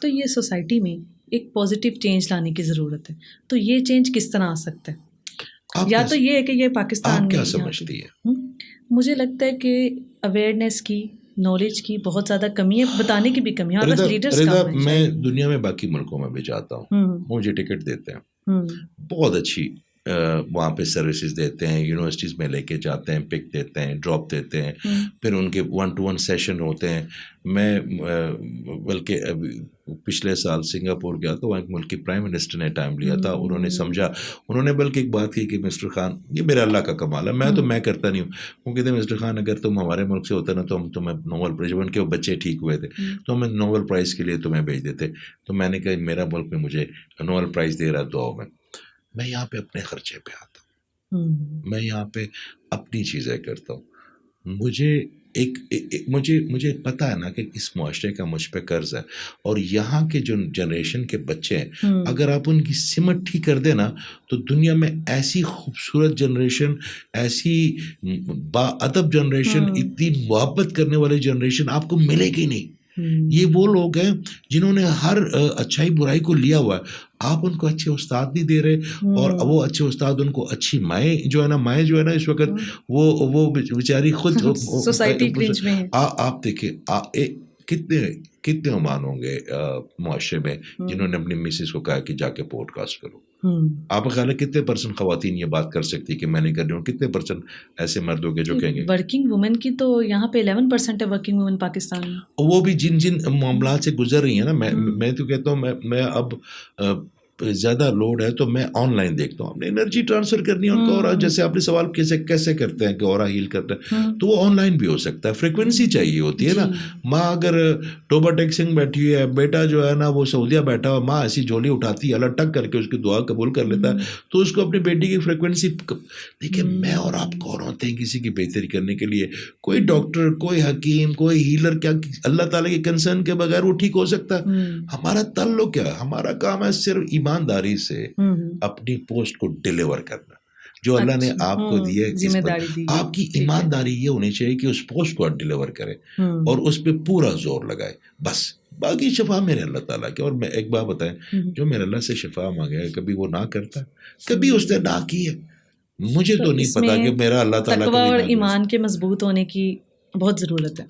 तो ये सोसाइटी में एक पॉजिटिव चेंज लाने की ज़रूरत है। तो ये चेंज किस तरह आ सकता है? आप या क्या तो ये है कि ये पाकिस्तान आप क्या में यहाँ पे समझती है? मुझे लगता है कि अवेयरनेस की, नॉलेज की बहुत ज़्यादा कमी है, बताने की भी कमी है, हमारे पास लीडर्स रिदा, कम है मैं शायद। दुनिया में बाकी मुल्कों में भी जाता हूँ, हुँ, मुझे टिकट देते हैं, हुँ, बहुत अच्छी वहाँ पे सर्विसेज देते हैं, यूनिवर्सिटीज़ में लेके जाते हैं, पिक देते हैं, ड्रॉप देते हैं, हुँ, फिर उनके 1 to 1 सेशन होते हैं। मैं बल्कि अभी पिछले साल सिंगापुर गया तो वहाँ एक मुल्क की प्राइम मिनिस्टर ने टाइम लिया था, उन्होंने समझा, उन्होंने बल्कि एक बात की कि मिस्टर खान, ये मेरा अल्लाह का कमाल है, मैं करता नहीं हूँ। वो कहते हैं मिस्टर खान अगर तुम हमारे मुल्क से होते ना तो हम तुम्हें नोबेल प्राइज़, उनके बच्चे ठीक हुए थे, तो हमें नोबेल प्राइज़ के लिए तुम्हें भेज देते। तो मैंने कहा मेरा मुल्क में मुझे नोबेल प्राइज़ दे रहा है दुआओं में। मैं यहाँ पे अपने खर्चे पे आता हूँ, मैं यहाँ पे अपनी चीज़ें करता हूँ। मुझे मुझे पता है ना कि इस मुआशरे का मुझ पे कर्ज है, और यहाँ के जो जनरेशन के बच्चे हैं, अगर आप उनकी सिमत ठीक कर देना तो दुनिया में ऐसी खूबसूरत जनरेशन, ऐसी बाअदब जनरेशन, इतनी मोहब्बत करने वाली जनरेशन आपको मिलेगी नहीं। ये वो लोग हैं जिन्होंने हर अच्छाई बुराई को लिया हुआ है। आप उनको अच्छे उस्ताद नहीं दे रहे, और वो अच्छे उस्ताद उनको अच्छी माएँ जो है ना इस वक्त वो बेचारी खुद सोसाइटी क्रिंज में है। आप देखिए कितने कितने उमान होंगे मुआशरे में जिन्होंने अपनी मिसेस को कहा कि जाके पॉडकास्ट करो। आपका ख्याल है कितने % खवातीन ये बात कर सकती है कि मैं नहीं कर रही हूँ, कितने % ऐसे मर्द होंगे जो कहेंगे? वर्किंग वुमेन की तो यहाँ पे 11% है वर्किंग वुमेन पाकिस्तान में। वो भी जिन जिन मामलात से गुजर रही है ना, मैं तो कहता हूँ, मैं अब ज़्यादा लोड है तो मैं ऑनलाइन देखता हूँ, अपनी एनर्जी ट्रांसफ़र करनी है उनको, और जैसे आपने सवाल कैसे करते हैं कि ऑरा हील करते हैं, तो वो ऑनलाइन भी हो सकता है, फ्रिक्वेंसी चाहिए होती है ना। माँ अगर टोबा टेक्सिंग बैठी है, बेटा जो है ना वो सऊदिया बैठा हुआ, माँ ऐसी झोली उठाती है, अल्लाह टक करके उसकी दुआ कबूल कर लेता है, तो उसको अपनी बेटी की फ्रिक्वेंसी देखिए। मैं और आप कौन होते हैं किसी की बेहतरी करने के लिए? कोई डॉक्टर, कोई हकीम, कोई हीलर, क्या अल्लाह ताला के कंसर्न के बगैर वो ठीक हो सकता है? हमारा ताल्लुक क्या है? हमारा काम है सिर्फ ईमानदारी से अपनी पोस्ट को डिलीवर करना जो अल्लाह ने आपको दी है। जिम्मेदारी दी है, आपकी ईमानदारी ये होनी चाहिए कि उस पोस्ट को आप डिलीवर करें और उस पर पूरा जोर लगाए, बस। बाकी शफा मेरे अल्लाह ताला के। और मैं एक बात बताएं, जो मेरे अल्लाह से शफा मांगे है कभी वो ना करता, कभी उसने ना की है। मुझे तो नहीं पता कि मेरा अल्लाह ताला तकवा कभी और ना ईमान के मजबूत होने की बहुत ज़रूरत है।